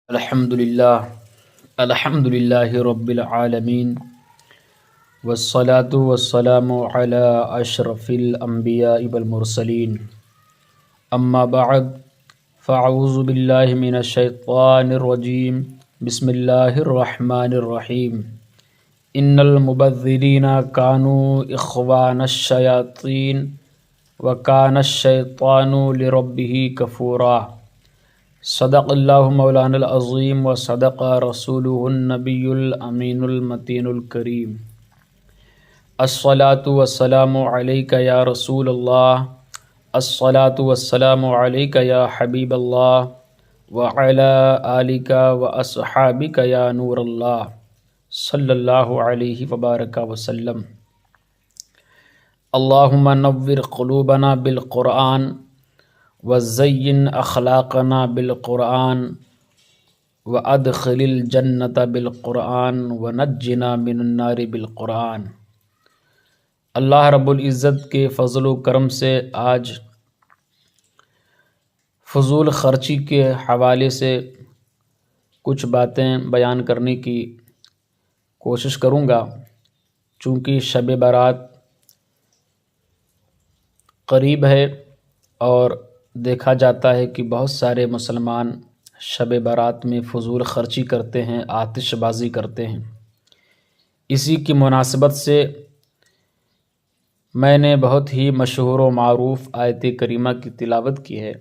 الحمد للہ رب العالمین والصلاة والسلام علی اشرف الانبیاء والمرسلین اما بعد فاعوذ باللہ من الشیطان الرجیم بسم اللہ الرحمن الرحیم ان المبذرین کانوا اخوان الشیاطین وکان الشیطان لربہ کفورا۔ صدق اللہ مولانا العظیم و صدق رسولہ النبی الامین المتین الکریم۔ الصلاۃ والسلام علیک یا رسول اللہ، الصلاۃ والسلام علیک یا حبیب اللہ، وعلی آلک و اصحابک یا نور اللہ، صلی اللہ علیہ وبارک وسلم۔ اللہم نور قلوبنا بالقرآن وزین اخلاقنا بالقرآن وادخل الجنۃ بالقرآن ونجنا من النار بالقرآن۔ اللہ رب العزت کے فضل و کرم سے آج فضول خرچی کے حوالے سے کچھ باتیں بیان کرنے کی کوشش کروں گا، چونکہ شب برات قریب ہے اور دیکھا جاتا ہے کہ بہت سارے مسلمان شب برات میں فضول خرچی کرتے ہیں، آتش بازی کرتے ہیں۔ اسی کی مناسبت سے میں نے بہت ہی مشہور و معروف آیت کریمہ کی تلاوت کی ہے۔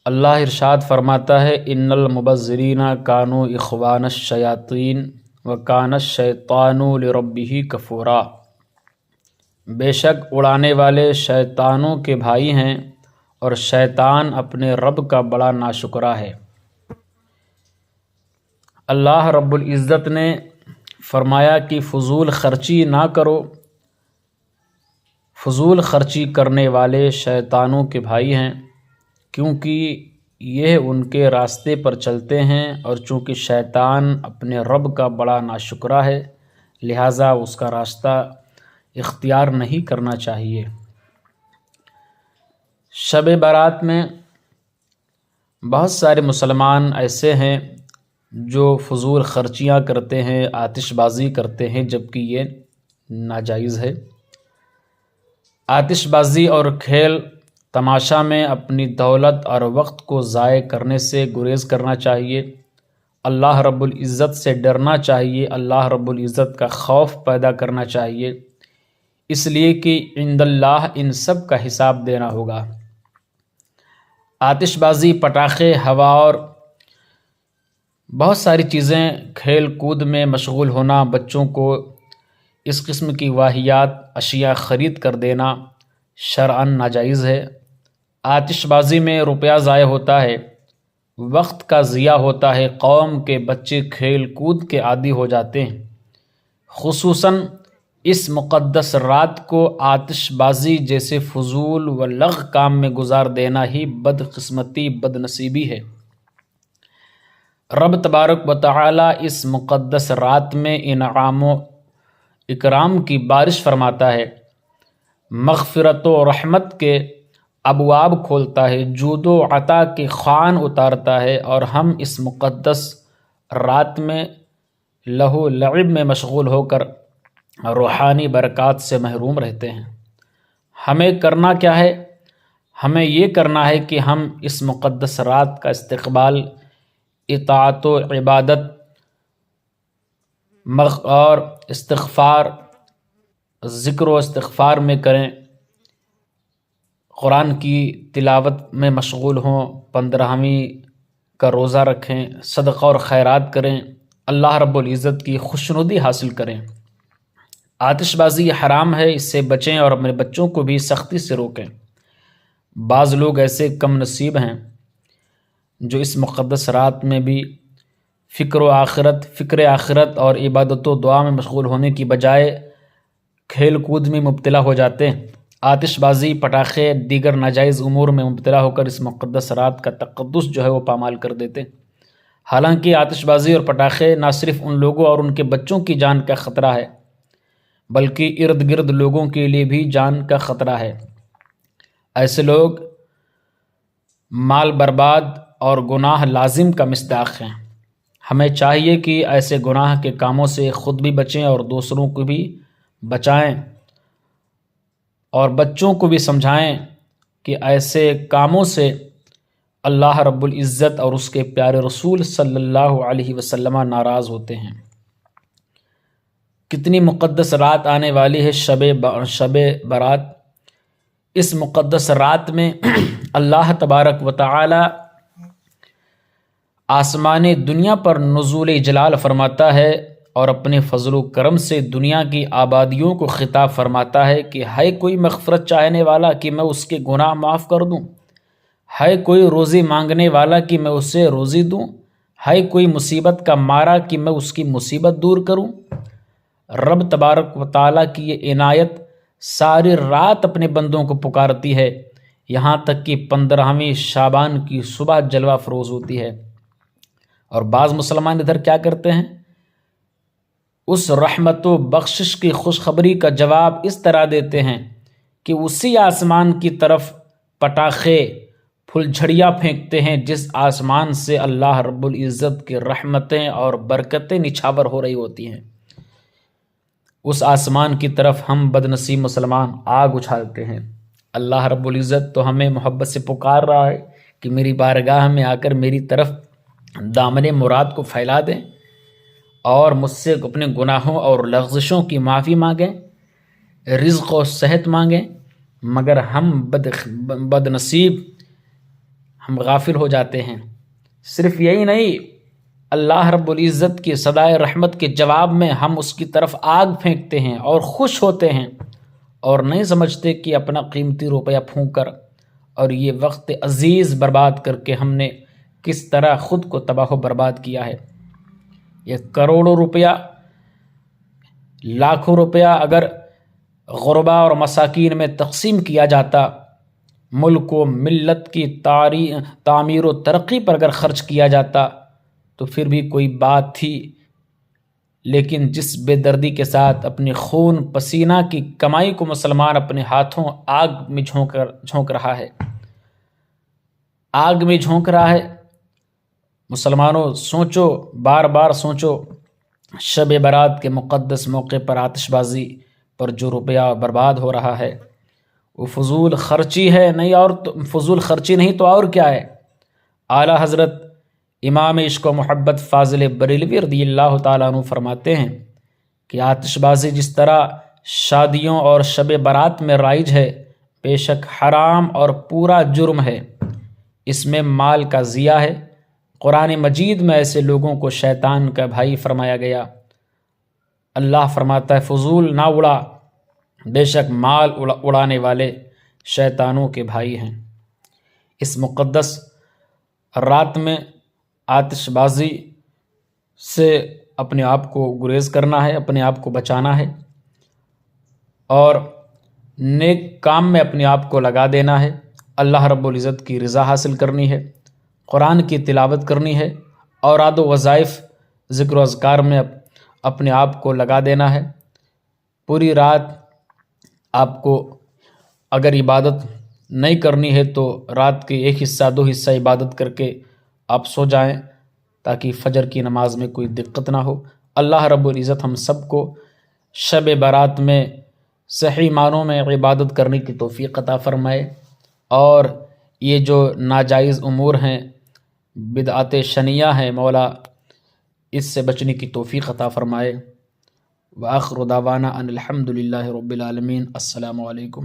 اللہ ارشاد فرماتا ہے ان المبذرین کانوا اخوان الشیاطین وکان الشیطان لربہ کفورا۔ بے شک اڑانے والے شیطانوں کے بھائی ہیں اور شیطان اپنے رب کا بڑا ناشکرا ہے۔ اللہ رب العزت نے فرمایا کہ فضول خرچی نہ کرو، فضول خرچی کرنے والے شیطانوں کے بھائی ہیں، کیونکہ یہ ان کے راستے پر چلتے ہیں، اور چونکہ شیطان اپنے رب کا بڑا ناشکرا ہے لہٰذا اس کا راستہ اختیار نہیں کرنا چاہیے۔ شب برات میں بہت سارے مسلمان ایسے ہیں جو فضول خرچیاں کرتے ہیں، آتش بازی کرتے ہیں، جبکہ یہ ناجائز ہے۔ آتش بازی اور کھیل تماشا میں اپنی دولت اور وقت کو ضائع کرنے سے گریز کرنا چاہیے، اللہ رب العزت سے ڈرنا چاہیے، اللہ رب العزت کا خوف پیدا کرنا چاہیے، اس لیے کہ عند اللہ ان سب کا حساب دینا ہوگا۔ آتش بازی، پٹاخے، ہوا اور بہت ساری چیزیں، کھیل کود میں مشغول ہونا، بچوں کو اس قسم کی واہیات اشیاء خرید کر دینا شرعاً ناجائز ہے۔ آتش بازی میں روپیہ ضائع ہوتا ہے، وقت کا ضیاع ہوتا ہے، قوم کے بچے کھیل کود کے عادی ہو جاتے ہیں۔ خصوصاً اس مقدس رات کو آتش بازی جیسے فضول و لغو کام میں گزار دینا ہی بدقسمتی، بد نصیبی ہے۔ رب تبارک و تعالی اس مقدس رات میں انعام و اکرام کی بارش فرماتا ہے، مغفرت و رحمت کے ابواب کھولتا ہے، جود و عطا کے خوان اتارتا ہے، اور ہم اس مقدس رات میں لہو لعب میں مشغول ہو کر روحانی برکات سے محروم رہتے ہیں۔ ہمیں کرنا کیا ہے؟ ہمیں یہ کرنا ہے کہ ہم اس مقدس رات کا استقبال اطاعت و عبادت اور استغفار، ذکر و استغفار میں کریں، قرآن کی تلاوت میں مشغول ہوں، 15ویں کا روزہ رکھیں، صدقہ اور خیرات کریں، اللہ رب العزت کی خوشنودی حاصل کریں۔ آتش بازی حرام ہے، اس سے بچیں اور اپنے بچوں کو بھی سختی سے روکیں۔ بعض لوگ ایسے کم نصیب ہیں جو اس مقدس رات میں بھی فکر آخرت اور عبادت و دعا میں مشغول ہونے کی بجائے کھیل کود میں مبتلا ہو جاتے ہیں، آتش بازی، پٹاخے، دیگر ناجائز امور میں مبتلا ہو کر اس مقدس رات کا تقدس جو ہے وہ پامال کر دیتے ہیں۔ حالانکہ آتش بازی اور پٹاخے نہ صرف ان لوگوں اور ان کے بچوں کی جان کا خطرہ ہے، بلکہ ارد گرد لوگوں کے لیے بھی جان کا خطرہ ہے۔ ایسے لوگ مال برباد اور گناہ لازم کا مصداق ہیں۔ ہمیں چاہیے کہ ایسے گناہ کے کاموں سے خود بھی بچیں اور دوسروں کو بھی بچائیں، اور بچوں کو بھی سمجھائیں کہ ایسے کاموں سے اللہ رب العزت اور اس کے پیارے رسول صلی اللہ علیہ وسلم ناراض ہوتے ہیں۔ کتنی مقدس رات آنے والی ہے، شب برات۔ اس مقدس رات میں اللہ تبارک و تعالی آسمان دنیا پر نزول جلال فرماتا ہے اور اپنے فضل و کرم سے دنیا کی آبادیوں کو خطاب فرماتا ہے کہ ہے کوئی مغفرت چاہنے والا کہ میں اس کے گناہ معاف کر دوں، ہے کوئی روزی مانگنے والا کہ میں اسے روزی دوں، ہے کوئی مصیبت کا مارا کہ میں اس کی مصیبت دور کروں۔ رب تبارک و تعالیٰ کی یہ عنایت ساری رات اپنے بندوں کو پکارتی ہے، یہاں تک کہ 15ویں شعبان کی صبح جلوہ فروز ہوتی ہے۔ اور بعض مسلمان ادھر کیا کرتے ہیں، اس رحمت و بخشش کی خوشخبری کا جواب اس طرح دیتے ہیں کہ اسی آسمان کی طرف پٹاخے پھل جھڑیاں پھینکتے ہیں جس آسمان سے اللہ رب العزت کی رحمتیں اور برکتیں نچھاور ہو رہی ہوتی ہیں۔ اس آسمان کی طرف ہم بدنصیب مسلمان آگ اچھالتے ہیں۔ اللہ رب العزت تو ہمیں محبت سے پکار رہا ہے کہ میری بارگاہ میں آ کر میری طرف دامن مراد کو پھیلا دیں اور مجھ سے اپنے گناہوں اور لغزشوں کی معافی مانگیں، رزق و صحت مانگیں، مگر ہم بدنصیب، ہم غافل ہو جاتے ہیں۔ صرف یہی نہیں، اللہ رب العزت کی صدائے رحمت کے جواب میں ہم اس کی طرف آگ پھینکتے ہیں اور خوش ہوتے ہیں، اور نہیں سمجھتے کہ اپنا قیمتی روپیہ پھونک کر اور یہ وقت عزیز برباد کر کے ہم نے کس طرح خود کو تباہ و برباد کیا ہے۔ یہ کروڑوں روپیہ، لاکھوں روپیہ اگر غربا اور مساکین میں تقسیم کیا جاتا، ملک و ملت کی تعمیر و ترقی پر اگر خرچ کیا جاتا تو پھر بھی کوئی بات تھی، لیکن جس بے دردی کے ساتھ اپنی خون پسینہ کی کمائی کو مسلمان اپنے ہاتھوں آگ میں جھونک رہا ہے، آگ میں جھونک رہا ہے۔ مسلمانوں سوچو، بار بار سوچو، شب برات کے مقدس موقع پر آتش بازی پر جو روپیہ برباد ہو رہا ہے وہ فضول خرچی ہے، نہیں اور فضول خرچی نہیں تو اور کیا ہے۔ اعلیٰ حضرت امام عشق و محبت فاضل بریلوی رضی اللہ تعالیٰ عنہ فرماتے ہیں کہ آتش بازی جس طرح شادیوں اور شب برات میں رائج ہے، بے شک حرام اور پورا جرم ہے، اس میں مال کا ضیاع ہے۔ قرآن مجید میں ایسے لوگوں کو شیطان کا بھائی فرمایا گیا۔ اللہ فرماتا ہے فضول نہ اڑا، بے شک مال اڑانے والے شیطانوں کے بھائی ہیں۔ اس مقدس رات میں آتش بازی سے اپنے آپ کو گریز کرنا ہے، اپنے آپ کو بچانا ہے، اور نیک کام میں اپنے آپ کو لگا دینا ہے۔ اللہ رب العزت کی رضا حاصل کرنی ہے، قرآن کی تلاوت کرنی ہے، اوراد و وظائف ذکر و اذکار میں اپنے آپ کو لگا دینا ہے۔ پوری رات آپ کو اگر عبادت نہیں کرنی ہے تو رات کے ایک حصہ 2 حصہ عبادت کر کے آپ سو جائیں تاکہ فجر کی نماز میں کوئی دقت نہ ہو۔ اللہ رب العزت ہم سب کو شب برات میں صحیح معنوں میں عبادت کرنے کی توفیق عطا فرمائے، اور یہ جو ناجائز امور ہیں، بدعات شنیعہ ہیں، مولا اس سے بچنے کی توفیق عطا فرمائے۔ وآخر دعوانا ان الحمد للہ رب العالمین۔ السلام علیکم۔